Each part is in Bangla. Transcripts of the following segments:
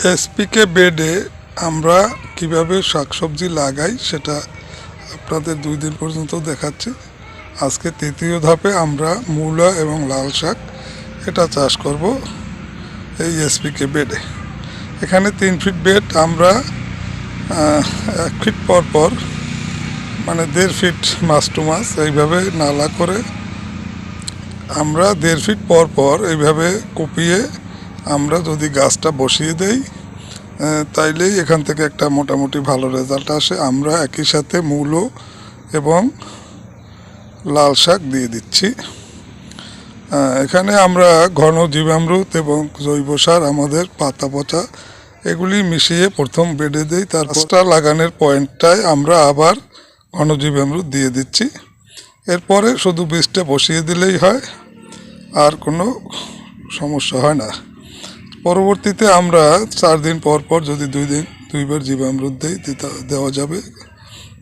এসপিকে বেডে আমরা কিভাবে শাকসবজি লাগাই সেটা আপনাদের 2 দিন পর্যন্ত দেখাচ্ছি। আজকে তৃতীয় ধাপে আমরা মূলা এবং লাল শাক এটা চাষ করব এই এসপিকে বেডে। এখানে 3 ফিট বেড আমরা 1 ফিট পর পর মানে 1.5 ফিট মাস টু মাস এইভাবে নালা করে আমরা 1.5 ফিট পর পর এইভাবে কুপিয়ে আমরা যদি গাছটা বসিয়ে দেই তাইলেই এখান থেকে একটা মোটামুটি ভালো রেজাল্ট আসে। আমরা একই সাথে মূলো এবং লাল শাক দিয়ে দিচ্ছি। এখানে আমরা ঘন জীবামৃত এবং জৈব সার আমাদের পাতা পচা এগুলি মিশিয়ে প্রথম বেডে দিই। তার গাছটা লাগানোর পয়েন্টটায় আমরা আবার ঘন জীবামৃত দিয়ে দিচ্ছি। এরপরে শুধু বীজটা বসিয়ে দিলেই হয়, আর কোনো সমস্যা হয় না। পরবর্তীতে আমরা 4 দিন পর পর যদি 2বার জীবামৃত দেওয়া যাবে,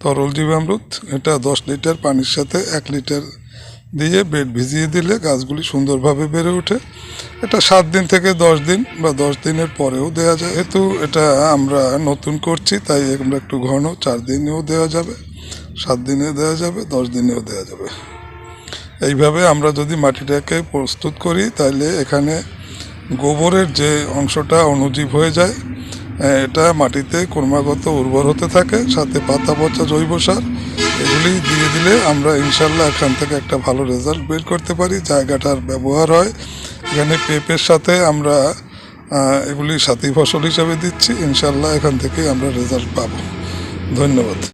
তরল জীবামৃত। এটা 10 লিটার পানির সাথে 1 লিটার দিয়ে বেড ভিজিয়ে দিলে গাছগুলি সুন্দরভাবে বেড়ে ওঠে। এটা 7 দিন থেকে 10 দিন বা 10 দিনের পরেও দেওয়া যায়। যেহেতু এটা আমরা নতুন করছি তাই আমরা একটু ঘন 4 দিনেও দেওয়া যাবে, 7 দিনেও দেওয়া যাবে, 10 দিনেও দেওয়া যাবে। এইভাবে আমরা যদি মাটিটাকে প্রস্তুত করি তাহলে এখানে গোবরের যে অংশটা অণুজীব হয়ে যায়, এটা মাটিতে ক্রমাগত উর্বর হতে থাকে। সাথে পাতা পচা জৈব সার এগুলি দিয়ে দিলে আমরা ইনশাল্লাহ এখান থেকে একটা ভালো রেজাল্ট বের করতে পারি। জায়গাটার ব্যবহার হয়। এখানে পেঁপের সাথে আমরা এগুলি সাথী ফসল হিসাবে দিচ্ছি। ইনশাল্লাহ এখান থেকে আমরা রেজাল্ট পাবো। ধন্যবাদ।